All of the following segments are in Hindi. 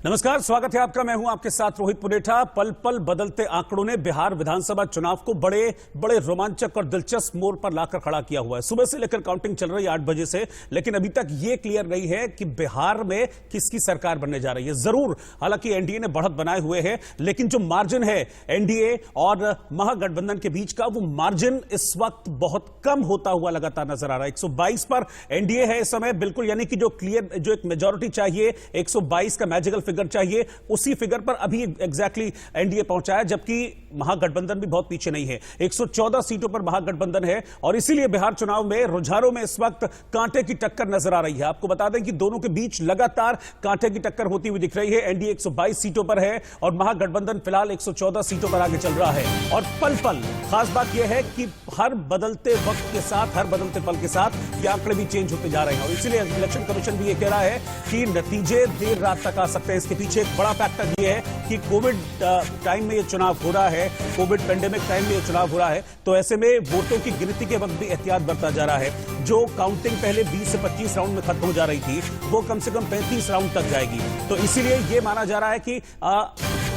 नमस्कार, स्वागत है आपका। मैं हूं आपके साथ रोहित पुनेठा। पल पल बदलते आंकड़ों ने बिहार विधानसभा चुनाव को बड़े बड़े रोमांचक और दिलचस्प मोड़ पर लाकर खड़ा किया हुआ है। सुबह से लेकर काउंटिंग चल रही है 8 बजे से, लेकिन अभी तक यह क्लियर नहीं है कि बिहार में किसकी सरकार बनने जा रही है। जरूर हालांकि एनडीए ने बढ़त बनाए हुए है, लेकिन जो मार्जिन है एनडीए और महागठबंधन के बीच का, वो मार्जिन इस वक्त बहुत कम होता हुआ लगातार नजर आ रहा है। 122 पर एनडीए है इस समय, बिल्कुल, यानी कि जो क्लियर, जो एक मेजॉरिटी चाहिए, 122 का मैजिकल फिगर चाहिए, उसी फिगर पर अभी एग्जैक्टली एनडीए पहुंचा है, जबकि महागठबंधन भी बहुत पीछे नहीं है। 114 सीटों पर महागठबंधन है और इसीलिए बिहार चुनाव में रुझानों में इस वक्त कांटे की टक्कर नजर आ रही है। आपको बता दें कि दोनों के बीच लगातार कांटे की टक्कर होती हुई दिख रही है। एनडीए 122 सीटों पर है और महागठबंधन फिलहाल 114 सीटों पर आगे चल रहा है। और पल पल खास बात यह है कि हर बदलते वक्त के साथ, हर बदलते पल के साथ ये आंकड़े भी चेंज होते जा रहे हैं और इसीलिए इलेक्शन कमीशन भी यह कह रहा है कि नतीजे देर रात तक आ सकते हैं। इसके पीछे एक बड़ा फैक्टर यह है कि कोविड टाइम में यह चुनाव हो रहा है, कोविड पेंडेमिक टाइम में यह चुनाव हो रहा है, तो ऐसे में वोटों की गिनती के वक्त भी एहतियात बरता जा रहा है। जो काउंटिंग पहले 20 से 25 राउंड में खत्म हो जा रही थी, वो कम से कम 35 राउंड तक जाएगी। तो इसीलिए यह माना जा रहा है कि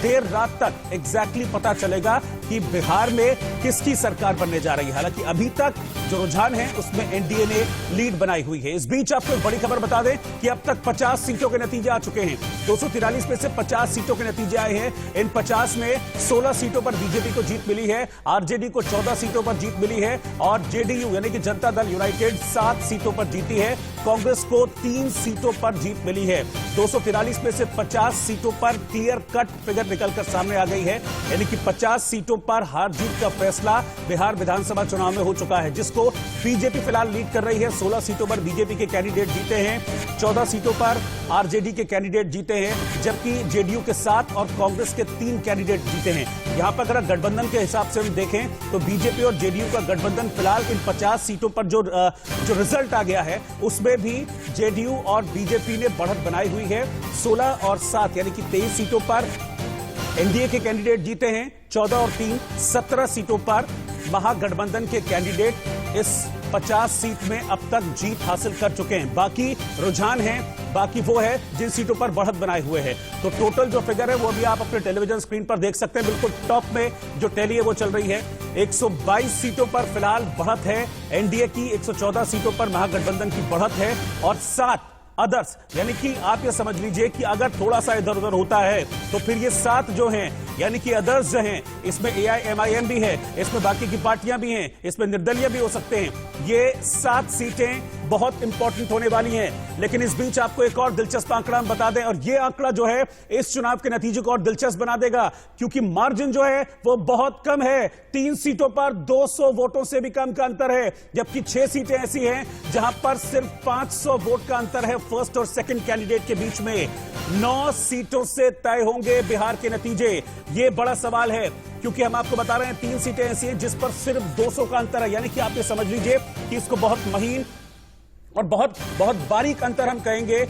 देर रात तक एग्जैक्टली पता चलेगा कि बिहार में किसकी सरकार बनने जा रही है। हालांकि अभी तक जो रुझान है उसमें एनडीए ने लीड बनाई हुई है। इस बीच आपको एक बड़ी खबर बता दें कि अब तक 50 सीटों के नतीजे आ चुके हैं। 243 में से 50 सीटों के नतीजे आए हैं। इन 50 में 16 सीटों पर बीजेपी को जीत मिली है, आरजेडी को 14 सीटों पर जीत मिली है और जेडीयू यानी कि जनता दल यूनाइटेड 7 सीटों पर जीती है। कांग्रेस को 3 सीटों पर जीत मिली है। 243 में से 50 सीटों पर क्लियर कट फिगर निकलकर सामने आ गई है, यानी कि 50 सीटों पर हार जीत का फैसला बिहार विधानसभा चुनाव में हो चुका है, जिसको बीजेपी फिलहाल लीड कर रही है। 16 सीटों पर बीजेपी के कैंडिडेट जीते हैं, 14 सीटों पर आरजेडी के कैंडिडेट जीते हैं, जबकि जेडीयू के 7 और कांग्रेस के 3 कैंडिडेट जीते हैं। यहां पर अगर गठबंधन के हिसाब से हम देखें तो बीजेपी और जेडीयू का गठबंधन फिलहाल इन 50 सीटों पर जो रिजल्ट आ गया है उसमें भी जेडीयू और बीजेपी ने बढ़त बनाई हुई है। 16 और 7 यानी कि 23 सीटों पर एनडीए के कैंडिडेट जीते हैं, 14 और 3 17 सीटों पर महागठबंधन के कैंडिडेट इस 50 सीट में अब तक जीत हासिल कर चुके हैं। बाकी रुझान है, बाकी वो है जिन सीटों पर बढ़त बनाए हुए हैं। तो टोटल जो फिगर है वो भी आप अपने टेलीविजन स्क्रीन पर देख सकते हैं। बिल्कुल टॉप में जो टैली है वो चल रही है। 122 सीटों पर फिलहाल बढ़त है एनडीए की, 114 सीटों पर महागठबंधन की बढ़त है और 7 अदर्स, यानी कि आप ये समझ लीजिए कि अगर थोड़ा सा इधर उधर होता है तो फिर ये 7 जो हैं, यानी कि अदर्स जो हैं, इसमें एआईएमआईएम भी है, इसमें बाकी की पार्टियां भी हैं, इसमें निर्दलीय भी हो सकते हैं। ये 7 सीटें बहुत इंपॉर्टेंट होने वाली हैं। लेकिन इस बीच आपको एक और दिलचस्प आंकड़ा हम बता दें, और ये आंकड़ा जो है इस चुनाव के नतीजे को और दिलचस्प बना देगा, क्योंकि मार्जिन जो है वो बहुत कम है। 3 सीटों पर 200 वोटों से भी कम का अंतर है, जबकि 6 सीटें ऐसी हैं जहां पर सिर्फ 500 वोट का अंतर है फर्स्ट और सेकंड कैंडिडेट के बीच में। 9 सीटों से तय होंगे बिहार के नतीजे। ये बड़ा सवाल है, क्योंकि हम आपको बता रहे हैं 3 सीटें ऐसी हैं जिस पर सिर्फ 200 का अंतर है, यानी कि आप ये समझ लीजिए कि इसको बहुत महीन और बहुत बहुत बारीक अंतर हम कहेंगे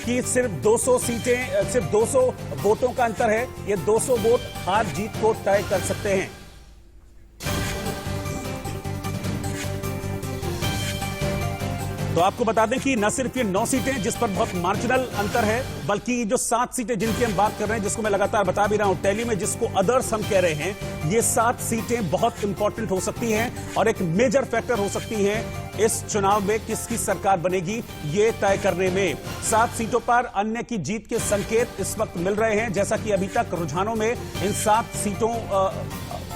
कि सिर्फ 200 सीटें, सिर्फ 200 वोटों का अंतर है। ये 200 वोट हार जीत को तय कर सकते हैं। तो आपको बता दें कि न सिर्फ ये 9 सीटें जिस पर बहुत मार्जिनल अंतर है, बल्कि जो 7 सीटें जिनकी हम बात कर रहे हैं, जिसको मैं लगातार बता भी रहा हूं टैली में, जिसको अदर्स हम कह रहे हैं, ये 7 सीटें बहुत इंपॉर्टेंट हो सकती हैं और एक मेजर फैक्टर हो सकती हैं इस चुनाव में किसकी सरकार बनेगी ये तय करने में। 7 सीटों पर अन्य की जीत के संकेत इस वक्त मिल रहे हैं, जैसा कि अभी तक रुझानों में इन 7 सीटों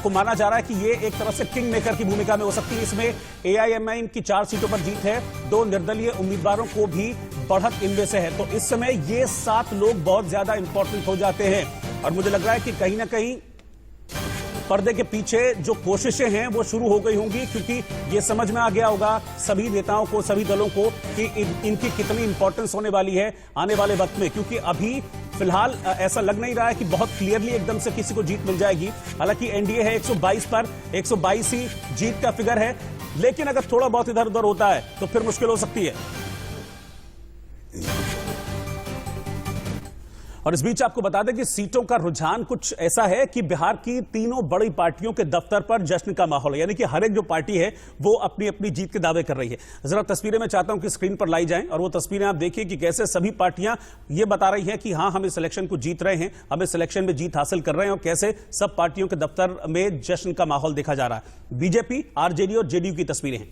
को माना जा रहा है कि ये एक तरह से किंग मेकर की भूमिका में हो सकती है। इसमें एआईएमआईएम की 4 सीटों पर जीत है, 2 निर्दलीय उम्मीदवारों को भी बढ़त इनमें से है। तो इस समय ये 7 लोग बहुत ज्यादा इंपॉर्टेंट हो जाते हैं और मुझे लग रहा है कि कहीं ना कहीं पर्दे के पीछे जो कोशिशें हैं वो शुरू हो गई होंगी, क्योंकि ये समझ में आ गया होगा सभी नेताओं को, सभी दलों को कि इनकी कितनी इंपॉर्टेंस होने वाली है आने वाले वक्त में। क्योंकि अभी फिलहाल ऐसा लग नहीं रहा है कि बहुत क्लियरली एकदम से किसी को जीत मिल जाएगी। हालांकि एनडीए है 122 पर, 122 ही जीत का फिगर है, लेकिन अगर थोड़ा बहुत इधर उधर होता है तो फिर मुश्किल हो सकती है। और इस बीच आपको बता दें कि सीटों का रुझान कुछ ऐसा है कि बिहार की तीनों बड़ी पार्टियों के दफ्तर पर जश्न का माहौल है, यानी कि हर एक जो पार्टी है वो अपनी अपनी जीत के दावे कर रही है। जरा तस्वीरें मैं चाहता हूं कि स्क्रीन पर लाई जाएं और वो तस्वीरें आप देखिए कि कैसे सभी पार्टियां ये बता रही हैं कि हां हम इस इलेक्शन को जीत रहे हैं, हम इस इलेक्शन में जीत हासिल कर रहे हैं, और कैसे सब पार्टियों के दफ्तर में जश्न का माहौल देखा जा रहा है। बीजेपी, आरजेडी और जेडीयू की तस्वीरें हैं।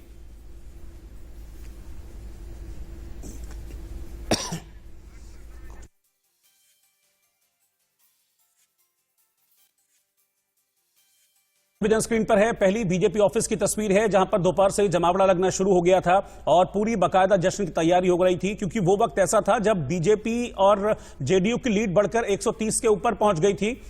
स्क्रीन पर है पहली बीजेपी ऑफिस की तस्वीर है, जहां पर दोपहर से जमावड़ा लगना शुरू हो गया था और पूरी बाकायदा जश्न की तैयारी हो रही थी, क्योंकि वो वक्त ऐसा था जब बीजेपी और जेडीयू की लीड बढ़कर 130 के ऊपर पहुंच गई थी।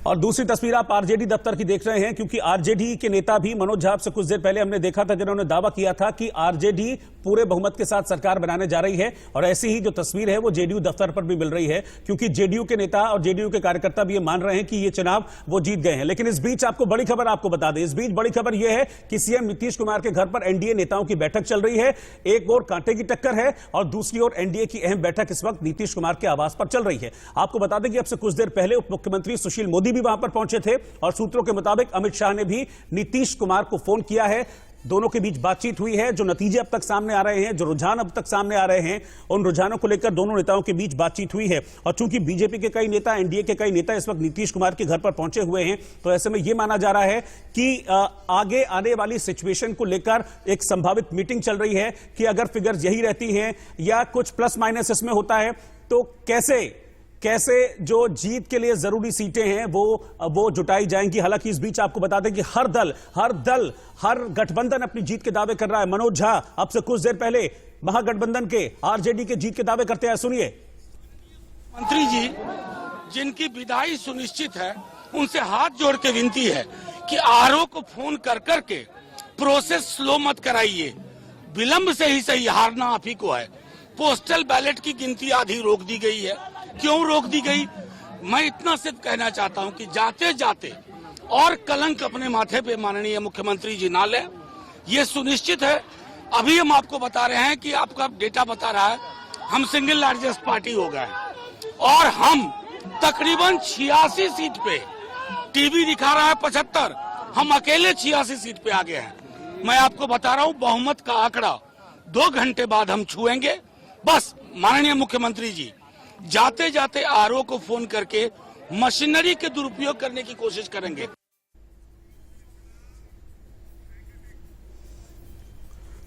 और दूसरी तस्वीर आप आरजेडी दफ्तर की देख रहे हैं, क्योंकि आरजेडी के नेता भी मनोज झा से कुछ देर पहले हमने देखा था जिन्होंने दावा किया था कि आरजेडी पूरे बहुमत के साथ सरकार बनाने जा रही है। और ऐसी ही जो तस्वीर है वो जेडीयू दफ्तर पर भी मिल रही है, क्योंकि जेडीयू के नेता और जेडीयू के कार्यकर्ता भी ये मान रहे हैं कि ये चुनाव वो जीत गए हैं। लेकिन इस बीच आपको बड़ी खबर आपको बता दें, इस बीच बड़ी खबर यह है कि सीएम नीतीश कुमार के घर पर एनडीए नेताओं की बैठक चल रही है। एक ओर कांटे की टक्कर है और दूसरी ओर एनडीए की अहम बैठक इस वक्त नीतीश कुमार के आवास पर चल रही है। आपको बता दें कि अब से कुछ देर पहले उप मुख्यमंत्री सुशील मोदी भी वहां पर पहुंचे थे और सूत्रों के मुताबिक अमित शाह ने भी नीतीश कुमार को फोन किया है। दोनों के बीच बातचीत हुई है। जो नतीजे अब तक सामने आ रहे हैं, जो रुझान अब तक सामने आ रहे हैं, उन रुझानों को लेकर दोनों नेताओं के बीच बातचीत हुई है। और चूंकि बीजेपी के कई नेता, एनडीए के कई नेता इस वक्त नीतीश कुमार के घर पर पहुंचे हुए हैं, तो ऐसे में यह माना जा रहा है कि आगे आने वाली सिचुएशन को लेकर एक संभावित मीटिंग चल रही है कि अगर फिगर्स यही रहती हैं या कुछ प्लस माइनस इसमें होता है तो कैसे जो जीत के लिए जरूरी सीटें हैं वो जुटाई जाएंगी। हालांकि इस बीच आपको बता दें कि हर दल, हर गठबंधन अपनी जीत के दावे कर रहा है। मनोज झा अब से कुछ देर पहले महागठबंधन के, आरजेडी के जीत के दावे करते हैं, सुनिए। मंत्री जी जिनकी विदाई सुनिश्चित है, उनसे हाथ जोड़ के विनती है कि आरओ को फोन कर करके प्रोसेस स्लो मत कराइए। विलंब से ही सही, हारना आप ही को है। पोस्टल बैलेट की गिनती आधी रोक दी गई है। क्यों रोक दी गई? मैं इतना सिर्फ कहना चाहता हूं कि जाते जाते और कलंक अपने माथे पे माननीय मुख्यमंत्री जी ना लें, ये सुनिश्चित है। अभी हम आपको बता रहे हैं कि आपका डेटा बता रहा है हम सिंगल लार्जेस्ट पार्टी हो गए और हम तकरीबन 86 सीट पे, टीवी दिखा रहा है 75, हम अकेले 86 सीट पे आ गए हैं। मैं आपको बता रहा हूं बहुमत का आंकड़ा 2 घंटे बाद हम छुएंगे। बस माननीय मुख्यमंत्री जी जाते जाते आरओ को फोन करके मशीनरी के दुरुपयोग करने की कोशिश करेंगे।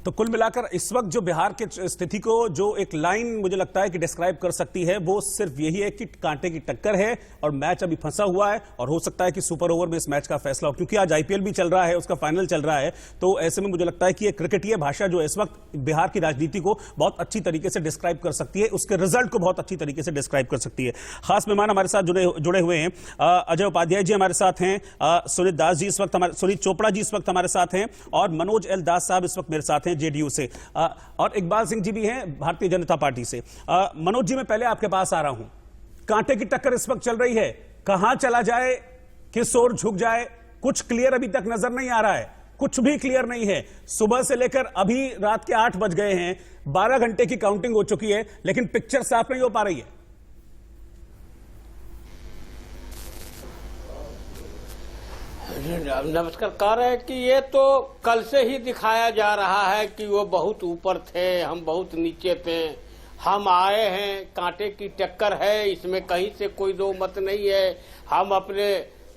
तो कुल मिलाकर इस वक्त जो बिहार की स्थिति को जो एक लाइन मुझे लगता है कि डिस्क्राइब कर सकती है, वो सिर्फ यही है कि कांटे की टक्कर है और मैच अभी फंसा हुआ है और हो सकता है कि सुपर ओवर में इस मैच का फैसला हो, क्योंकि आज आईपीएल भी चल रहा है, उसका फाइनल चल रहा है। तो ऐसे में मुझे लगता है कि एक क्रिकेटीय भाषा जो इस वक्त बिहार की राजनीति को बहुत अच्छी तरीके से डिस्क्राइब कर सकती है, उसके रिजल्ट को बहुत अच्छी तरीके से डिस्क्राइब कर सकती है। खास मेहमान हमारे साथ जुड़े हुए हैं। अजय उपाध्याय जी हमारे साथ हैं, सुनीत दास जी इस वक्त हमारे, सुनीत चोपड़ा जी इस वक्त हमारे साथ हैं और मनोज एल दास साहब इस वक्त मेरे साथ हैं जेडीयू से, और इकबाल सिंह जी भी हैं भारतीय जनता पार्टी से। मनोज जी मैं पहले आपके पास आ रहा हूं। कांटे की टक्कर इस वक्त चल रही है, कहां चला जाए, किस ओर झुक जाए, कुछ क्लियर अभी तक नजर नहीं आ रहा है, कुछ भी क्लियर नहीं है। सुबह से लेकर अभी रात के 8 बज गए हैं, 12 घंटे की काउंटिंग हो चुकी है, लेकिन पिक्चर साफ नहीं हो पा रही है। नमस्कार। कह रहे हैं कि ये तो कल से ही दिखाया जा रहा है कि वो बहुत ऊपर थे, हम बहुत नीचे थे, हम आए हैं, कांटे की टक्कर है, इसमें कहीं से कोई दो मत नहीं है। हम अपने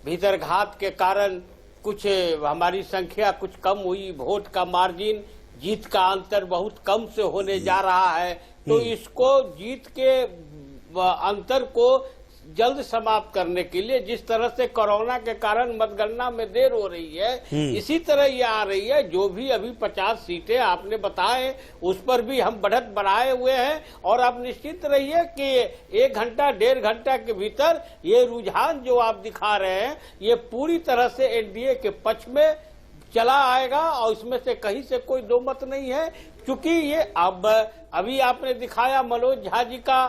भीतरघात के कारण कुछ हमारी संख्या कुछ कम हुई, वोट का मार्जिन, जीत का अंतर बहुत कम से होने जा रहा है। तो इसको जीत के अंतर को जल्द समाप्त करने के लिए, जिस तरह से कोरोना के कारण मतगणना में देर हो रही है, इसी तरह ये आ रही है। जो भी अभी 50 सीटें आपने बताए, उस पर भी हम बढ़त बढ़ाए हुए हैं और आप निश्चित रहिए कि 1 घंटा 1.5 घंटा के भीतर ये रुझान जो आप दिखा रहे हैं, ये पूरी तरह से एनडीए के पक्ष में चला आएगा और इसमें से कहीं से कोई दो मत नहीं है। क्योंकि ये अब अभी आपने दिखाया मनोज झा जी का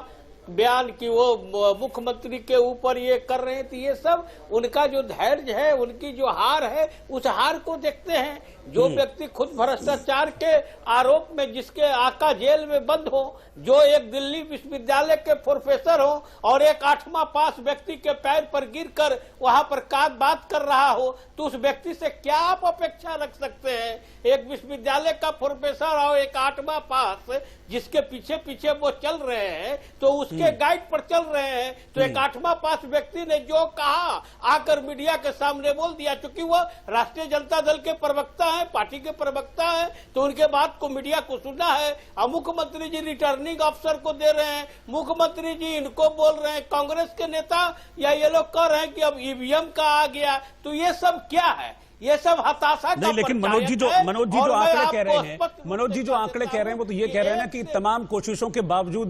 बयान कि वो मुख्यमंत्री के ऊपर ये कर रहे हैं, तो ये सब उनका जो धैर्य है, उनकी जो हार है, उस हार को देखते हैं। जो व्यक्ति खुद भ्रष्टाचार के आरोप में जिसके आका जेल में बंद हो, जो एक दिल्ली विश्वविद्यालय के प्रोफेसर हो और एक 8वां पास व्यक्ति के पैर पर गिरकर वहां पर बात कर रहा हो, तो उस व्यक्ति से क्या आप अपेक्षा रख सकते हैं? एक विश्वविद्यालय का प्रोफेसर और एक 8वां पास जिसके पीछे पीछे वो चल रहे हैं, तो उसके गाइड पर चल रहे हैं। तो एक 8वां पास व्यक्ति ने जो कहा आकर मीडिया के सामने बोल दिया, क्योंकि वो राष्ट्रीय जनता दल के प्रवक्ता है, पार्टी के प्रवक्ता है, तो उनके बात को मीडिया को सुनना है। अब मुख्यमंत्री जी रिटर्निंग अफसर को दे रहे हैं, मुख्यमंत्री जी इनको बोल रहे हैं, कांग्रेस के नेता या ये लोग कह रहे हैं कि अब ईवीएम का आ गया। तो ये सब क्या है? ये सब हताशा नहीं, लेकिन मनोज जी जो आंकड़े कह रहे हैं, मनोज जी जो आंकड़े कह रहे हैं वो तो ये कह रहे हैं ना कि तमाम कोशिशों के बावजूद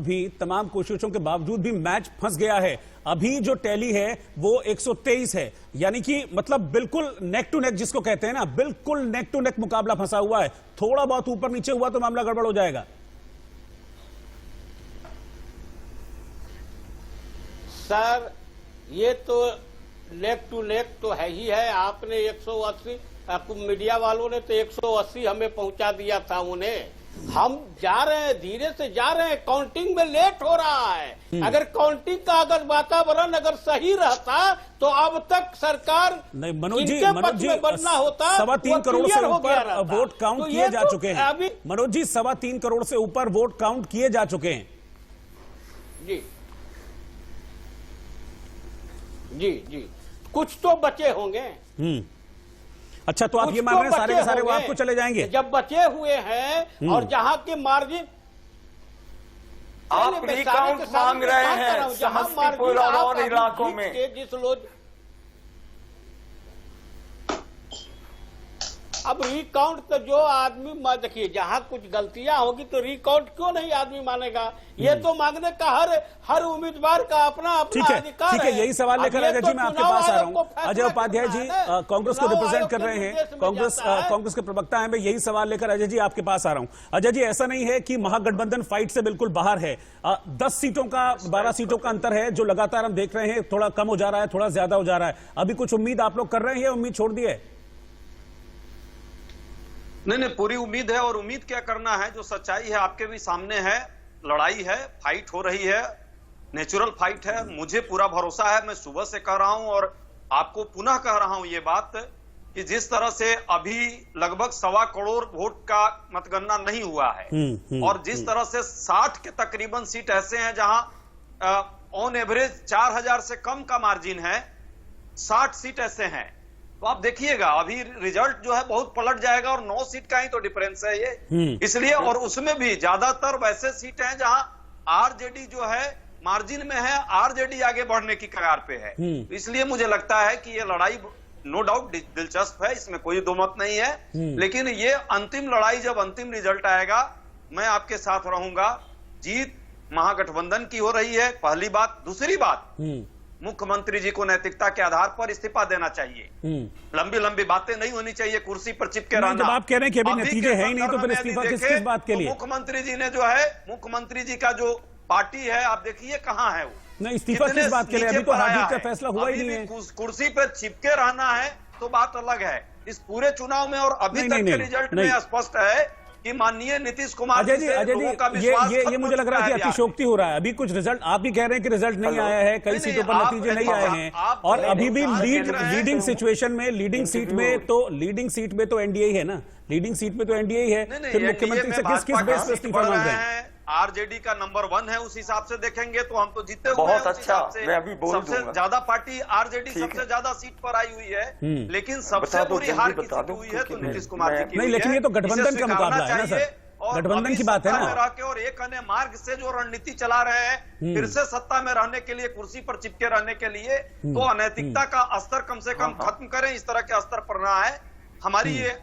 भी मैच फंस गया है। अभी जो टैली है वो 123 है, यानी कि मतलब बिल्कुल नेक टू नेक जिसको कहते हैं ना, बिल्कुल नेक टू नेक मुकाबला फंसा हुआ है। थोड़ा बहुत ऊपर नीचे हुआ तो मामला गड़बड़ हो जाएगा। सर ये तो लेग टू लेग तो है ही है। आपने 180, आपको मीडिया वालों ने तो 180 हमें पहुंचा दिया था उन्हें। हम जा रहे हैं, धीरे से जा रहे हैं, काउंटिंग में लेट हो रहा है। अगर काउंटिंग का अगर वातावरण अगर सही रहता तो अब तक सरकार नहीं, मनोज जी बनना होता। 3.25 करोड़ से ऊपर वोट काउंट किए जा चुके हैं। मनोज जी 3.25 करोड़ से ऊपर वोट काउंट किए जा चुके हैं। जी जी जी, कुछ तो बचे होंगे। अच्छा, तो आप ये मान रहे हैं सारे के सारे वो आपको चले जाएंगे? जब बचे हुए हैं और जहां के मार्जिन आप रिकाउंट मांग रहे हैं समस्तीपुर और इलाकों में, जिस लोग अब रिकाउंट तो जो आदमी देखिए, जहां कुछ गलतियां होगी तो रिकाउंट क्यों नहीं आदमी मानेगा? ये तो मांगने का हर उम्मीदवार का अपना अधिकार है। ठीक है, यही सवाल लेकर अजय जी मैं आपके पास आ रहा हूं। अजय उपाध्याय जी कांग्रेस को रिप्रेजेंट कर रहे हैं, कांग्रेस के प्रवक्ता हैं, मैं यही सवाल लेकर अजय जी आपके पास आ रहा हूं। अजय जी, ऐसा नहीं है कि महागठबंधन फाइट से बिल्कुल बाहर है। 10 सीटों का 12 सीटों का अंतर है जो लगातार हम देख रहे हैं, थोड़ा कम हो जा रहा है, थोड़ा ज्यादा हो जा रहा है। अभी कुछ उम्मीद आप लोग कर रहे हैं या उम्मीद छोड़ दी है? नहीं, पूरी उम्मीद है। और उम्मीद क्या करना है, जो सच्चाई है आपके भी सामने है। लड़ाई है, फाइट हो रही है, नेचुरल फाइट है। मुझे पूरा भरोसा है, मैं सुबह से कह रहा हूं और आपको पुनः कह रहा हूं ये बात कि जिस तरह से अभी लगभग 1.25 करोड़ वोट का मतगणना नहीं हुआ है और जिस तरह से 60 के तकरीबन सीट ऐसे हैं जहां ऑन एवरेज 4000 से कम का मार्जिन है, 60 सीट ऐसे हैं। तो आप देखिएगा अभी रिजल्ट जो है बहुत पलट जाएगा और 9 सीट का ही तो डिफरेंस है ये। इसलिए, और उसमें भी ज्यादातर वैसे सीट हैं जहां आरजेडी जो है मार्जिन में है, आरजेडी आगे बढ़ने की कगार पे है। इसलिए मुझे लगता है कि ये लड़ाई नो डाउट दिलचस्प है, इसमें कोई दो मत नहीं है। लेकिन ये अंतिम लड़ाई, जब अंतिम रिजल्ट आएगा, मैं आपके साथ रहूंगा। जीत महागठबंधन की हो रही है, पहली बात। दूसरी बात, मुख्यमंत्री जी को नैतिकता के आधार पर इस्तीफा देना चाहिए। लंबी लंबी बातें नहीं होनी चाहिए, कुर्सी पर चिपके रहना। जब आप कह रहे हैं कि अभी नतीजे है ही नहीं तो फिर इस्तीफा किस बात के लिए? मुख्यमंत्री जी ने जो है, मुख्यमंत्री जी का जो पार्टी है, आप देखिए कहां है वो। नहीं, इस्तीफा किस बात के लिए? अभी तो हार जीत का फैसला हुआ ही नहीं है। कुर्सी पर चिपके रहना है तो बात अलग है। इस पूरे चुनाव में और अभी तक के रिजल्ट में स्पष्ट है कि माननीय नीतीश कुमार अजय जी ये मुझे लग रहा है कि अतिशोक्ति हो रहा है। अभी कुछ रिजल्ट आप भी कह रहे हैं कि रिजल्ट नहीं आया है, कई सीटों पर नतीजे नहीं आए हैं, और अभी भी लीडिंग सिचुएशन में, लीडिंग सीट में तो एनडीए है ना, लीडिंग सीट में तो एनडीए है। फिर मुख्यमंत्री से किस बेस पर इस्तीफा मांग रहे हैं? आरजेडी का नंबर 1 है, उस हिसाब से देखेंगे तो हम तो जीते हुए बहुत अच्छा, मैं अभी बोल दूंगा। सबसे ज्यादा पार्टी आरजेडी सबसे ज्यादा सीट पर आई हुई है, लेकिन सबसे बुरी हार किसी की हुई है तो नीतीश कुमार जी की। नहीं, लेकिन ये तो गठबंधन का मुकाबला है ना सर, गठबंधन की बात है ना। और एक अन्य मार्ग से जो रणनीति चला रहे हैं, फिर से सत्ता में रहने के लिए, कुर्सी पर चिपके रहने के लिए, तो अनैतिकता का स्तर कम से कम खत्म करें, इस तरह के स्तर पर ना है। हमारी ये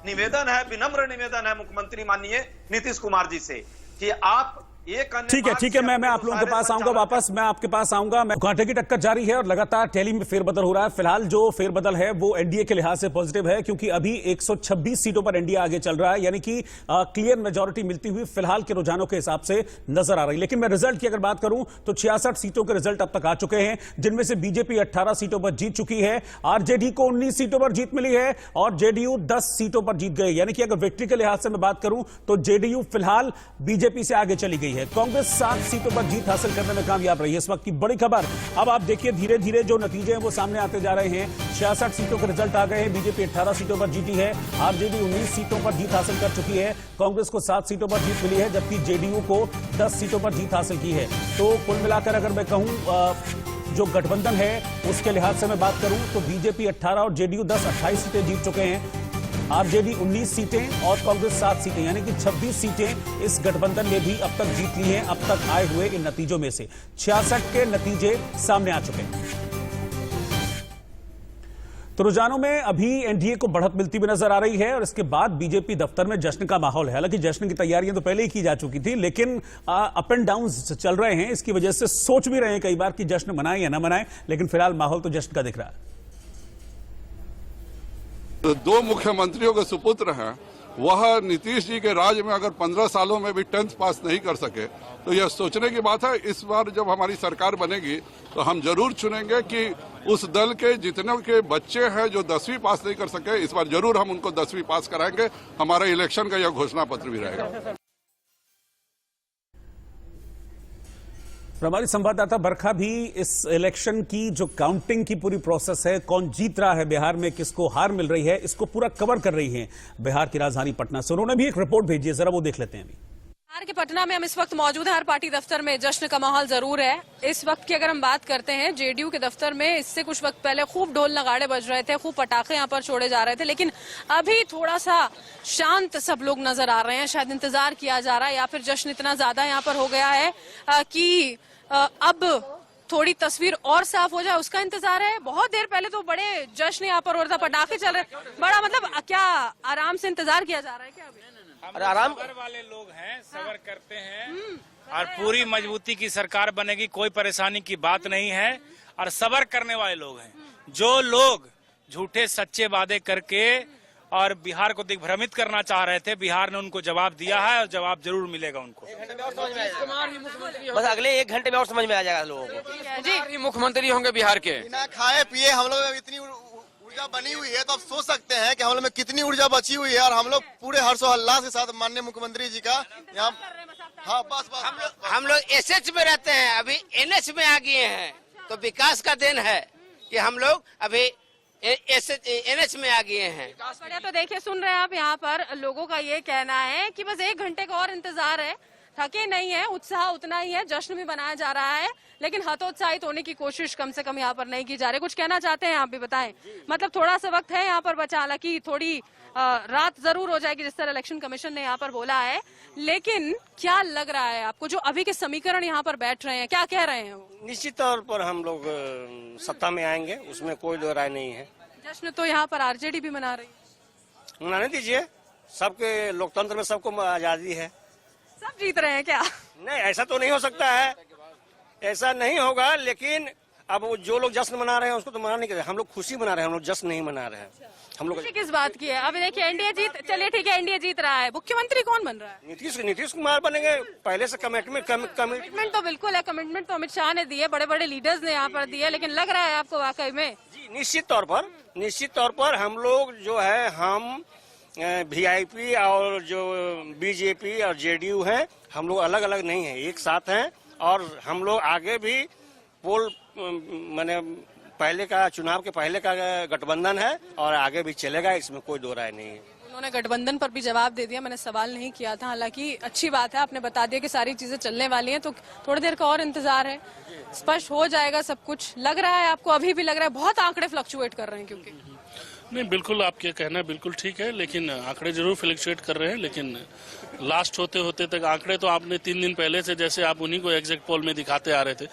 निवेदन है, विनम्र निवेदन है मुख्यमंत्री माननीय नीतीश कुमार जी से कि आप ठीक है, मैं आप लोगों के पास आऊंगा वापस, मैं आपके पास आऊंगा। मैं कांटे की टक्कर जारी है और लगातार टैली में फेरबदल हो रहा है। फिलहाल जो फेरबदल है वो एनडीए के लिहाज से पॉजिटिव है, क्योंकि अभी 126 सीटों पर एनडीए आगे चल रहा है, यानी कि क्लियर मेजॉरिटी मिलती हुई फिलहाल के रुझानों के हिसाब से नजर आ रही है। लेकिन मैं रिजल्ट की अगर बात करूं तो 66 सीटों के रिजल्ट अब तक आ चुके हैं, जिनमें से बीजेपी 18 सीटों पर जीत चुकी है, आरजेडी को 19 सीटों पर जीत मिली है और जेडीयू 10 सीटों पर जीत गई। यानी कि अगर विक्ट्री के लिहाज से मैं बात करूं तो जेडीयू फिलहाल बीजेपी से आगे चली गई है। कांग्रेस 7 सीटों पर जीत हासिल करने में कामयाब रही है। इस वक्त की बड़ी खबर, अब आप देखिए धीरे धीरे जो नतीजे हैं वो सामने आते जा रहे हैं। 66 सीटों के रिजल्ट आ गए हैं। बीजेपी 18 सीटों पर जीती है, आरजेडी 19 सीटों पर जीत हासिल कर चुकी है, कांग्रेस को 7 सीटों पर जीत मिली है, जबकि जेडीयू को 10 सीटों पर जीत हासिल की है। तो कुल मिलाकर अगर मैं कहूं जो गठबंधन है उसके लिहाज से मैं बात करूं तो बीजेपी 18 और जेडीयू 10, 28 सीटें जीत चुके हैं, आरजेडी 19 सीटें और कांग्रेस 7 सीटें, यानी कि 26 सीटें इस गठबंधन ने भी अब तक जीत ली हैं। अब तक आए हुए इन नतीजों में से 66 के नतीजे सामने आ चुके हैं। तो रुझानों में अभी एनडीए को बढ़त मिलती हुई नजर आ रही है और इसके बाद बीजेपी दफ्तर में जश्न का माहौल है। हालांकि जश्न की तैयारियां तो पहले ही की जा चुकी थी, लेकिन अप एंड डाउन चल रहे हैं। इसकी वजह से सोच भी रहे हैं कई बार कि जश्न मनाएं या ना मनाएं, लेकिन फिलहाल माहौल तो जश्न का दिख रहा है। दो मुख्यमंत्रियों के सुपुत्र हैं, वह नीतीश जी के राज में अगर 15 सालों में भी 10th पास नहीं कर सके तो यह सोचने की बात है। इस बार जब हमारी सरकार बनेगी तो हम जरूर चुनेंगे कि उस दल के जितने के बच्चे हैं जो 10वीं पास नहीं कर सके, इस बार जरूर हम उनको 10वीं पास कराएंगे। हमारा इलेक्शन का यह घोषणा पत्र भी रहेगा। हमारी संवाददाता बरखा भी इस इलेक्शन की जो काउंटिंग की पूरी प्रोसेस है, कौन जीत रहा है बिहार में, किसको हार मिल रही है, इसको पूरा कवर कर रही है बिहार की राजधानी पटना से। उन्होंने भी एक रिपोर्ट भेजी है, जरा वो देख लेते हैं। अभी बिहार के पटना में हम इस वक्त मौजूद हैं। हर पार्टी दफ्तर में जश्न का माहौल जरूर है। इस वक्त की अगर हम बात करते हैं जेडीयू के दफ्तर में, इससे कुछ वक्त पहले खूब ढोल नगाड़े बज रहे थे, खूब पटाखे यहाँ पर छोड़े जा रहे थे, लेकिन अभी थोड़ा सा शांत सब लोग नजर आ रहे हैं। शायद इंतजार किया जा रहा है या फिर जश्न इतना ज्यादा यहाँ पर हो गया है कि अब थोड़ी तस्वीर और साफ हो जाए, उसका इंतजार है। बहुत देर पहले तो बड़े जश्न यहाँ पर हो रहा था, पटाखे चल रहे, बड़ा मतलब क्या आराम से इंतजार किया जा रहा है क्या अभी? अरे आराम वाले लोग हैं, सबर करते हैं और पूरी मजबूती की सरकार बनेगी, कोई परेशानी की बात नहीं है और सबर करने वाले लोग हैं। जो लोग झूठे सच्चे वादे करके और बिहार को दिग्भ्रमित करना चाह रहे थे, बिहार ने उनको जवाब दिया है और जवाब जरूर मिलेगा उनको। बस अगले 1 घंटे में और समझ में आ जाएगा लोगों को। जी मुख्यमंत्री होंगे बिहार के। बिना खाए पिए हम लोग इतनी ऊर्जा बनी हुई है, तो आप सोच सकते हैं कि हम लोग में कितनी ऊर्जा बची हुई है और हम लोग पूरे हर्षोल्लास के साथ माननीय मुख्यमंत्री जी का यहाँ। हाँ बस हम लोग एसएच में रहते हैं, अभी एनएच में आ गए हैं, तो विकास का देन है कि हम लोग अभी एनएच में आ गए हैं। बढ़िया। तो देखिए, सुन रहे हैं आप, यहाँ पर लोगों का ये कहना है कि बस 1 घंटे का और इंतजार है, थके नहीं है, उत्साह उतना ही है, जश्न भी मनाया जा रहा है, लेकिन हतोत्साहित होने की कोशिश कम से कम यहाँ पर नहीं की जा रही। कुछ कहना चाहते हैं आप भी बताएं? मतलब थोड़ा सा वक्त है यहाँ पर बचा, हालांकि थोड़ी रात जरूर हो जाएगी जिस तरह इलेक्शन कमीशन ने यहाँ पर बोला है, लेकिन क्या लग रहा है आपको जो अभी के समीकरण यहाँ पर बैठ रहे हैं, क्या कह रहे हैं वो? निश्चित तौर पर हम लोग सत्ता में आएंगे, उसमें कोई दो राय नहीं है। जश्न तो यहाँ पर आरजेडी भी मना रही है। मनाने दीजिए, सबके लोकतंत्र में सबको आजादी है। सब जीत रहे हैं क्या? नहीं, ऐसा तो नहीं हो सकता है, ऐसा नहीं होगा, लेकिन अब जो लोग जश्न मना रहे हैं उसको तो मना नहीं कर रहे। हम लोग खुशी मना रहे हैं, हम लोग जश्न नहीं मना रहे हैं। हम लोग किस बात की है? अभी देखिए एनडीए जीत, चलिए ठीक है, एनडीए जीत रहा है, मुख्यमंत्री कौन बन रहा है? नीतीश कुमार बनेंगे। पहले से कमिटमेंट तो बिल्कुल है, कमिटमेंट तो अमित शाह ने दी है, बड़े बड़े लीडर्स ने यहाँ पर दी है, लेकिन लग रहा है आपको वाकई में? जी निश्चित तौर पर हम लोग जो है, हम वीआईपी और जो बीजेपी और जेडीयू हैं, हम लोग अलग अलग नहीं है, एक साथ हैं और हम लोग आगे भी पोल मैंने पहले का चुनाव के पहले का गठबंधन है और आगे भी चलेगा, इसमें कोई दो राय नहीं है। उन्होंने गठबंधन पर भी जवाब दे दिया, मैंने सवाल नहीं किया था, हालांकि अच्छी बात है, आपने बता दिया कि सारी चीजें चलने वाली हैं, तो थोड़ी देर का और इंतजार है, स्पष्ट हो जाएगा सब कुछ। लग रहा है आपको, अभी भी लग रहा है बहुत आंकड़े फ्लक्चुएट कर रहे हैं? क्योंकि नहीं, बिल्कुल आपके कहना बिल्कुल ठीक है, लेकिन आंकड़े जरूर फ्लक्चुएट कर रहे हैं, लेकिन लास्ट होते होते तक आंकड़े तो आपने 3 दिन पहले से जैसे आप उन्हीं को एग्जैक्ट पोल में दिखाते आ रहे थे,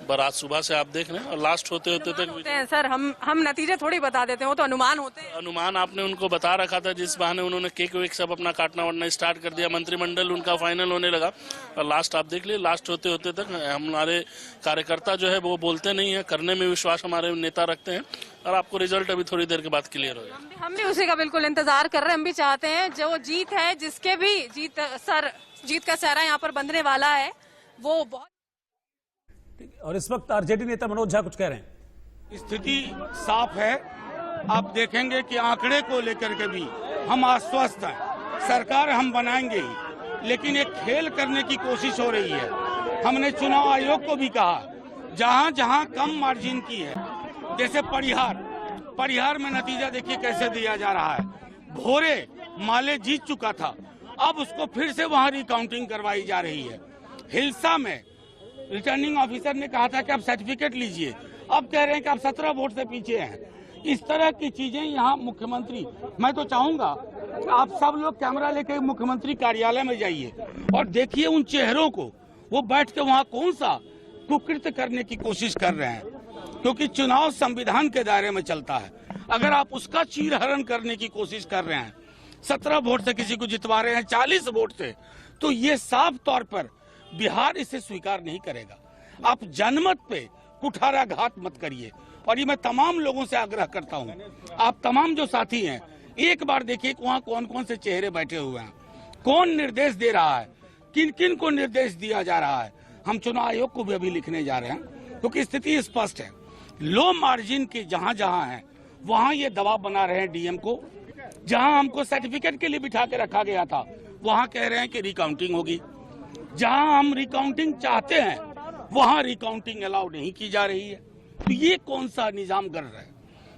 पर आज सुबह से आप देख रहे हैं और लास्ट होते होते तक होते हैं सर, हम नतीजे थोड़ी बता देते हैं, वो तो अनुमान होते हैं। अनुमान आपने उनको बता रखा था, जिस बहाने उन्होंने केक वेक सब अपना काटना वाटना स्टार्ट कर दिया, मंत्रिमंडल उनका फाइनल होने लगा और लास्ट आप देख लिए, लास्ट होते होते तक हमारे कार्यकर्ता जो है वो बोलते नहीं है, करने में विश्वास हमारे नेता रखते हैं और आपको रिजल्ट अभी थोड़ी देर के बाद क्लियर होगा। हम भी उसी का बिल्कुल इंतजार कर रहे हैं। हम भी चाहते हैं जो जीत है, जिसके भी जीत का सहरा यहाँ पर बंधने वाला है, वो बहुत। और इस वक्त आरजेडी नेता मनोज झा कुछ कह रहे हैं। स्थिति साफ है, आप देखेंगे कि आंकड़े को लेकर के भी हम आश्वस्त हैं, सरकार हम बनाएंगे ही, लेकिन एक खेल करने की कोशिश हो रही है। हमने चुनाव आयोग को भी कहा, जहां जहां कम मार्जिन की है, जैसे परिहार में नतीजा देखिए कैसे दिया जा रहा है। भोरे माले जीत चुका था, अब उसको फिर से वहां रिकाउंटिंग करवाई जा रही है। हिल्सा में रिटर्निंग ऑफिसर ने कहा था कि आप सर्टिफिकेट लीजिए, अब कह रहे हैं कि आप 17 वोट से पीछे हैं। इस तरह की चीजें यहाँ मुख्यमंत्री, मैं तो चाहूंगा कि आप सब लोग कैमरा लेकर मुख्यमंत्री कार्यालय में जाइए और देखिए उन चेहरों को, वो बैठ के वहाँ कौन सा कुकृत्य करने की कोशिश कर रहे हैं, क्योंकि चुनाव संविधान के दायरे में चलता है। अगर आप उसका चीरहरण करने की कोशिश कर रहे हैं, 17 वोट से किसी को जितवा रहे हैं 40 वोट से, तो ये साफ तौर पर बिहार इसे स्वीकार नहीं करेगा। आप जनमत पे कुठाराघात मत करिए। और ये मैं तमाम लोगों से आग्रह करता हूँ, आप तमाम जो साथी हैं, एक बार देखिए वहाँ कौन कौन से चेहरे बैठे हुए हैं, कौन निर्देश दे रहा है, किन किन को निर्देश दिया जा रहा है। हम चुनाव आयोग को भी अभी लिखने जा रहे हैं, क्योंकि स्थिति स्पष्ट है। लो मार्जिन के जहाँ जहाँ है वहाँ ये दबाव बना रहे हैं डीएम को। जहाँ हमको सर्टिफिकेट के लिए बिठा के रखा गया था, वहाँ कह रहे हैं कि रिकाउंटिंग होगी। जहाँ हम रिकाउंटिंग चाहते हैं, वहाँ रिकाउंटिंग अलाउ नहीं की जा रही है। तो ये कौन सा निजाम कर रहा है।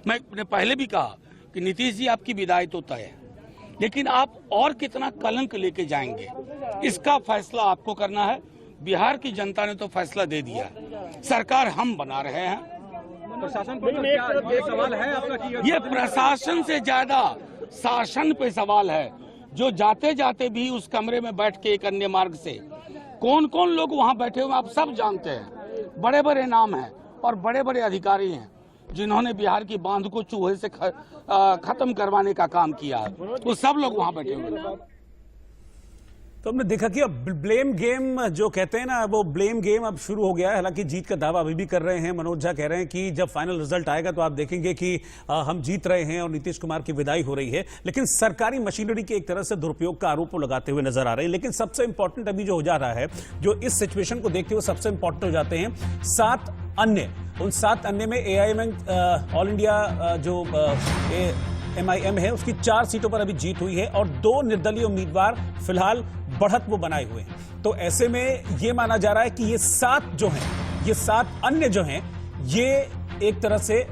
मैंने पहले भी कहा कि नीतीश जी आपकी विदाई तो तय है, लेकिन आप और कितना कलंक लेके जाएंगे, इसका फैसला आपको करना है। बिहार की जनता ने तो फैसला दे दिया, सरकार हम बना रहे हैं। प्रशासन पर क्या सवाल है आपका कि ये प्रशासन से ज्यादा शासन पे सवाल है, जो जाते जाते भी उस कमरे में बैठ के एक अन्य मार्ग से कौन कौन लोग वहाँ बैठे हुए आप सब जानते हैं। बड़े बड़े नाम हैं और बड़े बड़े अधिकारी हैं जिन्होंने बिहार की बांध को चूहे से खत्म करवाने का काम किया है, वो सब लोग वहाँ बैठे हुए हैं। तो हमने देखा कि अब ब्लेम गेम जो कहते हैं ना, वो ब्लेम गेम अब शुरू हो गया है। हालांकि जीत का दावा अभी भी कर रहे हैं। मनोज झा कह रहे हैं कि जब फाइनल रिजल्ट आएगा तो आप देखेंगे कि हम जीत रहे हैं और नीतीश कुमार की विदाई हो रही है। लेकिन सरकारी मशीनरी के एक तरह से दुरुपयोग का आरोप लगाते हुए नजर आ रहे हैं। लेकिन सबसे इंपॉर्टेंट अभी जो हो जा रहा है, जो इस सिचुएशन को देखते हुए सबसे इंपॉर्टेंट हो जाते हैं 7 अन्य। उन 7 अन्य में AIM ऑल इंडिया जो MIM है, उसकी 4 सीटों पर अभी जीत हुई है और 2 निर्दलीय उम्मीदवार फिलहाल बढ़त वो बनाए हुए हैं। तो ऐसे में ये माना जा रहा है कि ये 7 जो हैं, ये 7 अन्य जो हैं, ये एक तरह से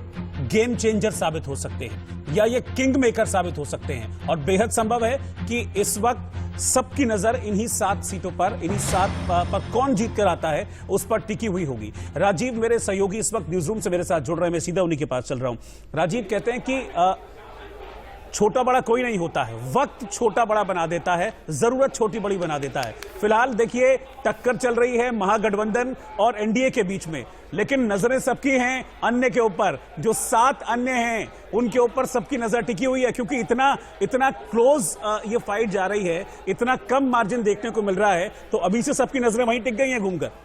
गेम चेंजर साबित हो सकते हैं या ये किंग मेकर साबित हो सकते हैं। और बेहद संभव है कि इस वक्त सबकी नजर इन्हीं 7 सीटों पर, इन्हीं 7 पर कौन जीत कर आता है उस पर टिकी हुई होगी। राजीव मेरे सहयोगी इस वक्त न्यूज रूम से मेरे साथ जुड़ रहे हैं, मैं सीधा उन्हीं के पास चल रहा हूं। राजीव कहते हैं कि छोटा बड़ा कोई नहीं होता है, वक्त छोटा बड़ा बना देता है, जरूरत छोटी बड़ी बना देता है। फिलहाल देखिए टक्कर चल रही है महागठबंधन और एनडीए के बीच में, लेकिन नजरें सबकी हैं अन्य के ऊपर। जो 7 अन्य हैं उनके ऊपर सबकी नजर टिकी हुई है, क्योंकि इतना क्लोज ये फाइट जा रही है, इतना कम मार्जिन देखने को मिल रहा है, तो अभी से सबकी नजरें वहीं टिक गई हैं घूमकर।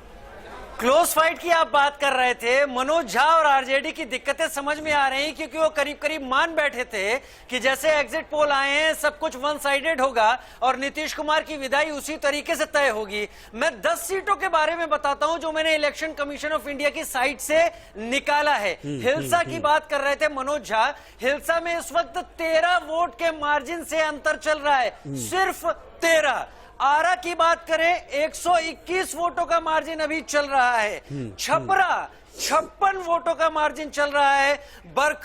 क्लोज फाइट की आप बात कर रहे थे। मनोज झा और आरजेडी की दिक्कतें समझ में आ रही, क्योंकि वो करीब करीब मान बैठे थे कि जैसे एग्जिट पोल आए हैं सब कुछ वन साइडेड होगा और नीतीश कुमार की विदाई उसी तरीके से तय होगी। मैं 10 सीटों के बारे में बताता हूं जो मैंने इलेक्शन कमीशन ऑफ इंडिया की साइट से निकाला है। हिल्सा की बात कर रहे थे मनोज झा, हिल्सा में इस वक्त 13 वोट के मार्जिन से अंतर चल रहा है, सिर्फ 13। आरा की बात करें 121 वोटों का मार्जिन अभी चल रहा है। छपरा 56 वोटों का मार्जिन चल रहा है।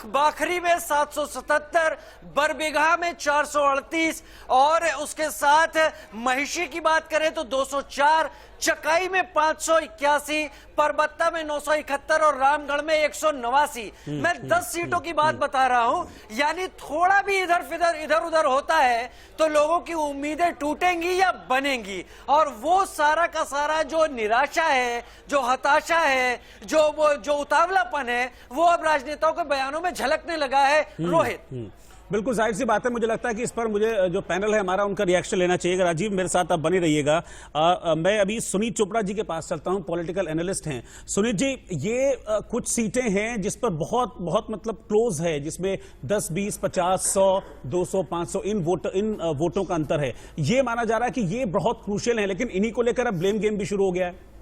बाखरी में 777, बरबीघा में 438 और उसके साथ महिषी की बात करें तो 204, चकाई में 581, परबत्ता में 971 और रामगढ़ में 189। मैं 10 सीटों की बात बता रहा हूं, यानी थोड़ा भी इधर उधर होता है तो लोगों की उम्मीदें टूटेंगी या बनेंगी। और वो सारा का सारा जो निराशा है, जो हताशा है, जो उतावलापन है, वो अब राजनेताओं के बयानों में झलकने लगा है। रोहित, बिल्कुल जाहिर सी बात है, मुझे लगता है कि इस पर मुझे जो पैनल है हमारा उनका रिएक्शन लेना चाहिए। राजीव मेरे साथ आप बने रहिएगा। मैं अभी सुनीत चोपड़ा जी के पास चलता हूं, पॉलिटिकल एनालिस्ट हैं। सुनीत जी, ये कुछ सीटें हैं जिस पर बहुत बहुत मतलब क्लोज है, जिसमें 10, 20, 50, 100, 200, 500 इन वोटों का अंतर है। ये माना जा रहा है कि ये बहुत क्रूशियल है, लेकिन इन्हीं को लेकर अब ब्लेम गेम भी शुरू हो गया है।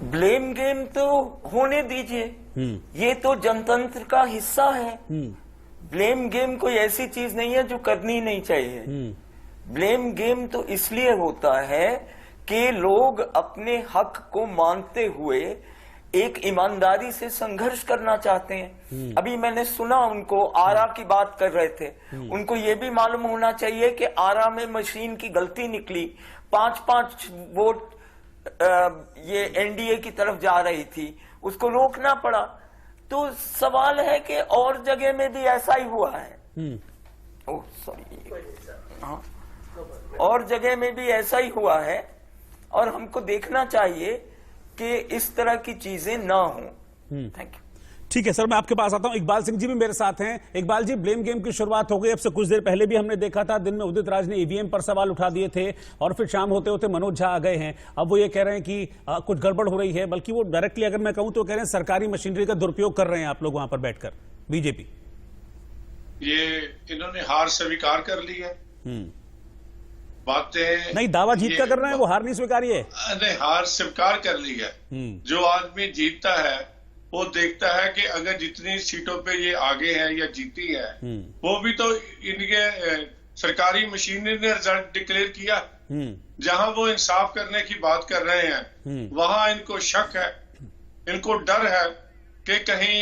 ब्लेम गेम तो होने दीजिए, ये तो जनतंत्र का हिस्सा है। ब्लेम गेम कोई ऐसी चीज नहीं है जो करनी नहीं चाहिए। ब्लेम गेम तो इसलिए होता है कि लोग अपने हक को मानते हुए एक ईमानदारी से संघर्ष करना चाहते हैं। अभी मैंने सुना उनको आरा की बात कर रहे थे, उनको ये भी मालूम होना चाहिए कि आरा में मशीन की गलती निकली, 5-5 वोट ये एनडीए की तरफ जा रही थी, उसको रोकना पड़ा। तो सवाल है कि और जगह में भी ऐसा ही हुआ है। ओह सॉरी, हाँ, और जगह में भी ऐसा ही हुआ है और हमको देखना चाहिए कि इस तरह की चीजें ना हो। Thank you. ठीक है सर, मैं आपके पास आता हूं। इकबाल सिंह जी भी मेरे साथ हैं। इकबाल जी, ब्लेम गेम की शुरुआत हो गई। अब से कुछ देर पहले भी हमने देखा था, दिन में उदित राज ने ईवीएम पर सवाल उठा दिए थे और फिर शाम होते होते मनोज झा आ गए हैं। अब वो ये कह रहे हैं कि कुछ गड़बड़ हो रही है, बल्कि वो डायरेक्टली अगर मैं कहूं तो कह रहे हैं सरकारी मशीनरी का दुरुपयोग कर रहे हैं आप लोग वहां पर बैठकर, बीजेपी। ये इन्होंने हार स्वीकार कर ली है। बातें नहीं, दावा जीत का कर रहे हैं, वो हार नहीं स्वीकारी है। नहीं, हार स्वीकार कर ली है। जो आदमी जीतता है वो देखता है कि अगर जितनी सीटों पे ये आगे है या जीती है, वो भी तो इनके सरकारी मशीनरी ने रिजल्ट डिक्लेयर किया। जहां वो इंसाफ करने की बात कर रहे हैं, वहां इनको शक है, इनको डर है कि कहीं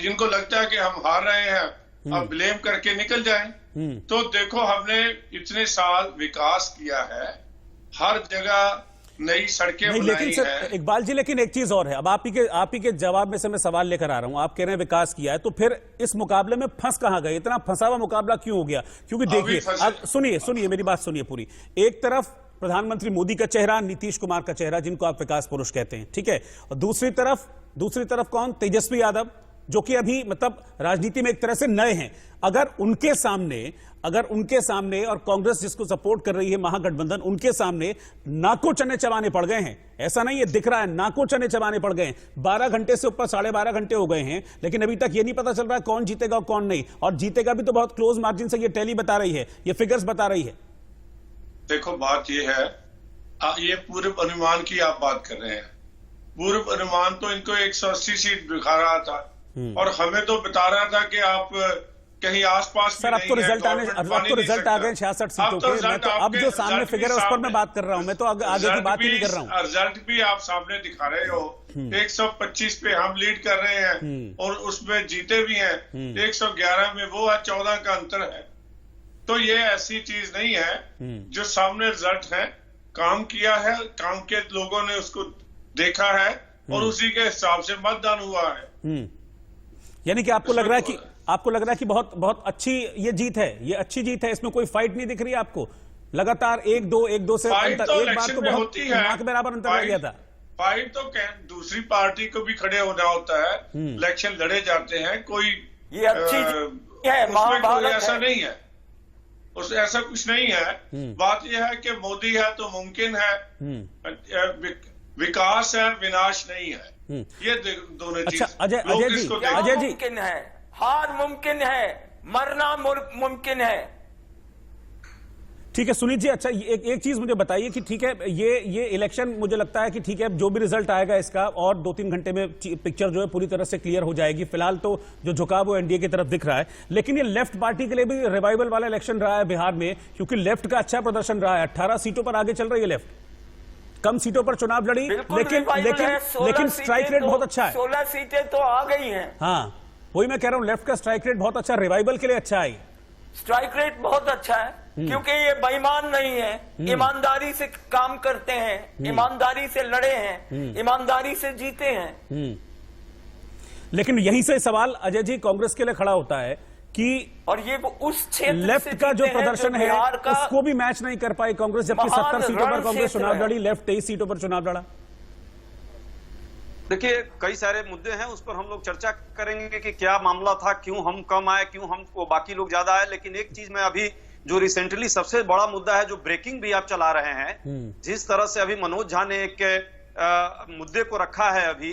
इनको लगता है कि हम हार रहे हैं, अब ब्लेम करके निकल जाएं। तो देखो, हमने इतने साल विकास किया है, हर जगह नई सड़कें बनाई लेकिन सर इकबाल जी, लेकिन एक चीज और है। अब आप ही के जवाब में से मैं सवाल लेकर आ रहा हूं। आप कह रहे हैं विकास किया है, तो फिर इस मुकाबले में फंस कहां गए? इतना फंसा हुआ मुकाबला क्यों हो गया? क्योंकि देखिए, सुनिए मेरी बात सुनिए पूरी। एक तरफ प्रधानमंत्री मोदी का चेहरा, नीतीश कुमार का चेहरा, जिनको आप विकास पुरुष कहते हैं, ठीक है, और दूसरी तरफ कौन? तेजस्वी यादव, जो कि अभी मतलब राजनीति में एक तरह से नए हैं। अगर उनके सामने और कांग्रेस जिसको सपोर्ट कर रही है, महागठबंधन, उनके सामने नाको चने चबाने पड़ गए हैं। ऐसा नहीं है, दिख रहा है, नाको चने चबाने पड़ गए हैं। 12 घंटे से ऊपर 12.5 घंटे हो गए हैं, लेकिन अभी तक ये नहीं पता चल रहा है कौन जीतेगा और कौन नहीं। और जीतेगा भी तो बहुत क्लोज मार्जिन से, ये टैली बता रही है, ये फिगर्स बता रही है। देखो, बात ये है, ये पूर्व अनुमान की आप बात कर रहे हैं। पूर्व अनुमान तो इनको 180 सीट दिखा रहा था और हमें तो बता रहा था कि आप कहीं आसपास सर, अब तो रिजल्ट आ गए 66 सीटों के। मैं तो अब जो सामने फिगर है उस पर मैं बात कर रहा हूं, मैं तो आगे की बात ही नहीं कर रहा हूं। रिजल्ट भी आप सामने दिखा रहे हो। 125 पे हम लीड कर रहे हैं और उसमें जीते भी हैं। 111 में वो है, 14 का अंतर है। तो ये ऐसी चीज नहीं है। जो सामने रिजल्ट है, काम किया है, काम के लोगों ने उसको देखा है और उसी के हिसाब से मतदान हुआ है। यानी कि आपको लग रहा है कि बहुत बहुत अच्छी ये जीत है, ये अच्छी जीत है, इसमें कोई फाइट नहीं दिख रही है आपको? लगातार 1-2 से अंतर, एक बार तो बहुत दिमाग के बराबर अंतर लग गया था। फाइट तो दूसरी पार्टी को भी खड़े होना होता है, इलेक्शन लड़े जाते हैं। कोई ये अच्छी है, कोई ऐसा नहीं है, ऐसा कुछ नहीं है। बात यह है कि मोदी है तो मुमकिन है, विकास है, विनाश नहीं है। ये दोनों चीज। अजय जी, मुमकिन है, हार मुमकिन है, मरना मुमकिन है। ठीक है सुनीत जी, अच्छा एक चीज मुझे बताइए कि ठीक है ये इलेक्शन मुझे लगता है कि ठीक है जो भी रिजल्ट आएगा इसका और 2-3 घंटे में पिक्चर जो है पूरी तरह से क्लियर हो जाएगी। फिलहाल तो जो झुकाव वो एनडीए की तरफ दिख रहा है, लेकिन ये लेफ्ट पार्टी के लिए भी रिवाइवल वाला इलेक्शन रहा है बिहार में, क्योंकि लेफ्ट का अच्छा प्रदर्शन रहा है। 18 सीटों पर आगे चल रही है लेफ्ट, कम सीटों पर चुनाव लड़ी, लेकिन स्ट्राइक रेट बहुत अच्छा है। 16 सीटें तो आ गई हैं। हाँ वही मैं कह रहा हूं, लेफ्ट का स्ट्राइक रेट बहुत अच्छा, रिवाइवल के लिए अच्छा है। स्ट्राइक रेट बहुत अच्छा है क्योंकि ये बेईमान नहीं है, ईमानदारी से काम करते हैं, ईमानदारी से लड़े हैं, ईमानदारी से जीते हैं। लेकिन यहीं से सवाल अजय जी कांग्रेस के लिए खड़ा होता है कि और ये उस क्षेत्र लेफ्ट का जो प्रदर्शन है उसको भी मैच नहीं कर पाई कांग्रेस, जबकि 70 सीटों पर कांग्रेस चुनाव लड़ी, लेफ्ट 23 सीटों पर चुनाव लड़ा। देखिए कई सारे मुद्दे हैं, उस पर हम लोग चर्चा करेंगे कि क्या मामला था, क्यों हम कम आए, क्यों हमको बाकी लोग ज्यादा आए। लेकिन एक चीज में अभी जो रिसेंटली सबसे बड़ा मुद्दा है, जो ब्रेकिंग भी आप चला रहे हैं, जिस तरह से अभी मनोज झा ने एक मुद्दे को रखा है, अभी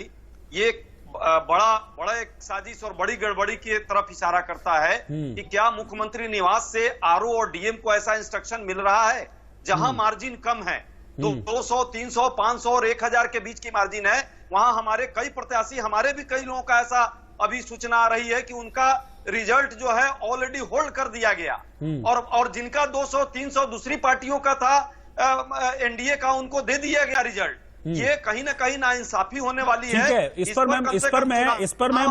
ये बड़ा एक साजिश और बड़ी गड़बड़ी की तरफ इशारा करता है कि क्या मुख्यमंत्री निवास से आरओ और डीएम को ऐसा इंस्ट्रक्शन मिल रहा है जहां मार्जिन कम है, 200, 300, 500 और 1000 के बीच की मार्जिन है, वहां हमारे कई प्रत्याशी, हमारे भी कई लोगों का ऐसा अभी सूचना आ रही है कि उनका रिजल्ट जो है ऑलरेडी होल्ड कर दिया गया, और जिनका 200, 300 दूसरी पार्टियों का था, एनडीए का, उनको दे दिया गया रिजल्ट। ये कहीं ना कहीं नाइंसाफी होने वाली है। इस पर मैं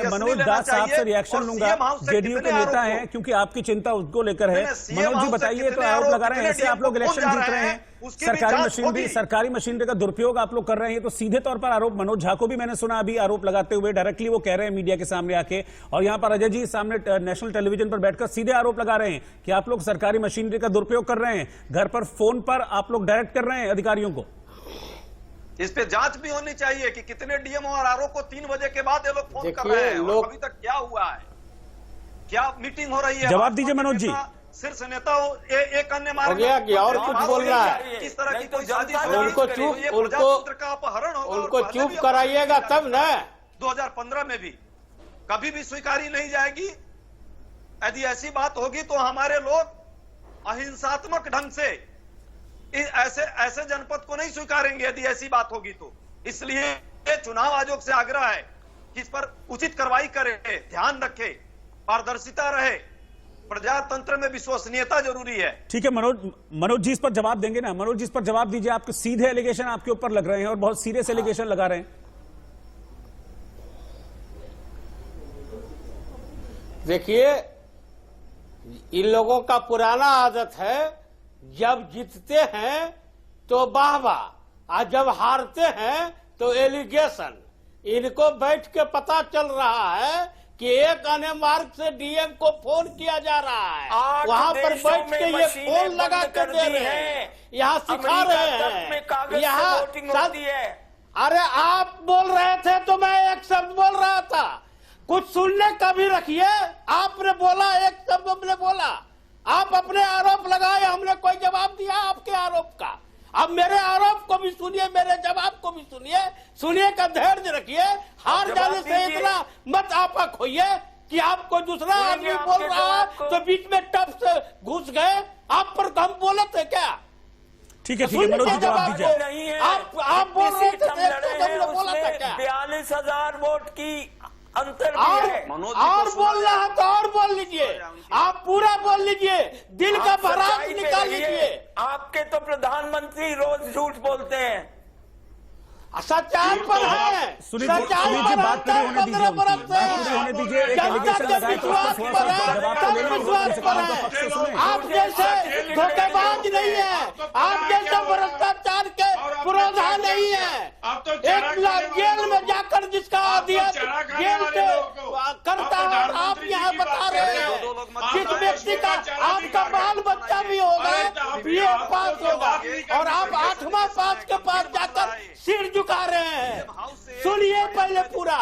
मनोज दास साहब से रिएक्शन लूंगा, जेडीयू के नेता हैं, क्योंकि आपकी चिंता उसको लेकर है। मनोज जी बताइए, तो आरोप लगा रहे हैं ऐसे आप लोग इलेक्शन जीत रहे हैं, सरकारी मशीनरी का दुरुपयोग आप लोग कर रहे हैं, तो सीधे तौर पर आरोप मनोज झा को भी मैंने सुना अभी आरोप लगाते हुए, डायरेक्टली वो कह रहे हैं मीडिया के सामने आके, और यहां पर अजय जी सामने नेशनल टेलीविजन पर बैठकर सीधे आरोप लगा रहे हैं कि आप लोग सरकारी मशीनरी का दुरुपयोग कर रहे हैं, घर पर फोन पर आप लोग डायरेक्ट कर रहे हैं अधिकारियों को। इस पे जांच भी होनी चाहिए कि कितने डीएम और आरओ को 3 बजे के बाद ये लोग फोन कर रहे हैं, और अभी तक क्या हुआ है, क्या मीटिंग हो रही है। जवाब दीजिए मनोज जी। शीर्ष नेता एक अन्य हो गया कि और कुछ बोल रहा है, किस तरह की कोई साजिश, उनको चुप कराइएगा तब न। 2015 में भी कभी भी स्वीकारी नहीं जाएगी। यदि ऐसी बात होगी तो हमारे लोग अहिंसात्मक ढंग से ऐसे जनपद को नहीं स्वीकारेंगे यदि ऐसी बात होगी तो। इसलिए चुनाव आयोग से आग्रह है कि इस पर उचित कार्रवाई करे, ध्यान रखे, पारदर्शिता रहे, प्रजातंत्र में विश्वसनीयता जरूरी है। ठीक है मनोज जी इस पर जवाब देंगे ना, मनोज जी इस पर जवाब दीजिए। आपके सीधे एलिगेशन आपके ऊपर लग रहे हैं और बहुत सीरियस एलिगेशन लगा रहे हैं। देखिए इन लोगों का पुराना आदत है, जब जीतते हैं तो वाह-वाह, और जब हारते हैं तो एलिगेशन। इनको बैठ के पता चल रहा है कि एक अन्य मार्ग से डीएम को फोन किया जा रहा है, वहां पर बैठ के ये फोन लगा कर दे रहे हैं, यहाँ सिखा रहे हैं, यहाँ। अरे आप बोल रहे थे तो मैं एक शब्द बोल रहा था, कुछ सुनने का भी रखिए। आपने बोला, एक शब्द हमने बोला, आप अपने आरोप लगाए, हमने कोई जवाब दिया आपके आरोप का। अब मेरे आरोप को भी सुनिए, मेरे जवाब को भी सुनिए का धैर्य रखिए। हार जाने से इतना मत आपा खोइए कि आपको दूसरा आदमी बोल रहा है तो बीच में टप से घुस गए। आप पर हम बोले थे क्या? ठीक है मनोज जी जवाब दीजिए। आप बोल रहे थे हमने बोला था क्या? 42,000 वोट की अंतर और बोल रहा है तो और बोल लीजिए, आप पूरा बोल लीजिए, दिल का भरास निकाल लीजिए। आपके तो प्रधानमंत्री रोज झूठ बोलते हैं, सच्चाई पर है। सच्चाई पर बात पूरी होने दीजिए, होने दीजिए। एक एलिगेशन लगाए तो विश्वास पर है। आप जैसे धोखेबाज नहीं है, आप जैसे भ्रष्टाचार के पुरोधा नहीं है। एक लाख जेल में जाकर जिसका आदेश जेल से करता है, आप यहाँ बता रहे हैं जिस व्यक्ति का आपका बाल बच्चा भी होगा, बीए पास होगा, और आप 8वां पास के पास जाकर सिर झुका रहे हैं। सुनिए पहले पूरा,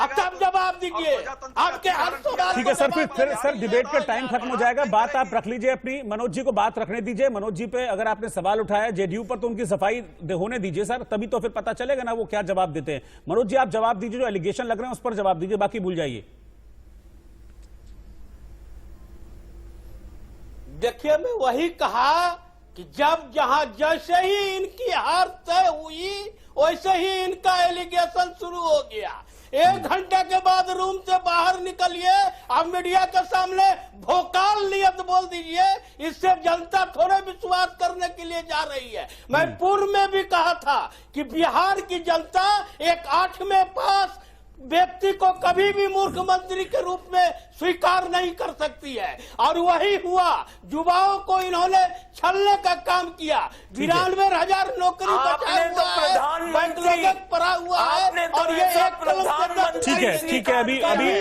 तब जवाब दीजिए। आपके हर सवाल। ठीक है सर, फिर सर डिबेट का टाइम खत्म हो जाएगा, बात आप रख लीजिए अपनी। मनोज जी को बात रखने दीजिए। मनोज जी पे अगर आपने सवाल उठाया जेडीयू पर तो उनकी सफाई होने दीजिए सर, तभी तो फिर पता चलेगा ना वो क्या जवाब देते हैं। मनोज जी आप जवाब दीजिए, जो एलिगेशन लग रहे हैं उस पर जवाब दीजिए, बाकी भूल जाइए। देखिए, मैं वही कहा कि जब जहां जैसे ही इनकी हार तय हुई वैसे ही इनका एलिगेशन शुरू हो गया। 1 घंटे के बाद रूम से बाहर निकलिए, आप मीडिया के सामने भोकाल नियत बोल दीजिए, इससे जनता थोड़े विश्वास करने के लिए जा रही है। मैं पूर्व में भी कहा था कि बिहार की जनता एक 8वें पास व्यक्ति को कभी भी मुख्यमंत्री के रूप में स्वीकार नहीं कर सकती है, और वही हुआ। युवाओं को इन्होंने छलने का काम किया। 92,000 नौकरी बचाया हुआ है, बैंक लोगन पड़ा हुआ है, और ये एक ठीक है।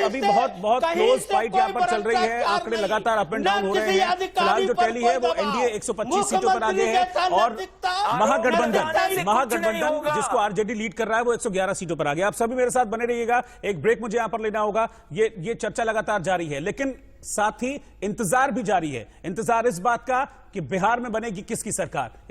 अभी बहुत क्लोज फाइट यहाँ पर चल रही है। आंकड़े लगातार अप एंड डाउन हो रहे हैं। फिलहाल जो टैली है वो एनडीए 125 सीटों पर आगे है, और महागठबंधन जिसको आरजेडी लीड कर रहा है वो 111 सीटों पर आगे। आप सभी मेरे साथ बने रहिएगा, एक ब्रेक मुझे यहां पर लेना होगा। ये चर्चा लगातार जारी है, लेकिन साथ ही इंतजार भी जारी है। इंतजार इस बात का कि बिहार में बनेगी किसकी सरकार।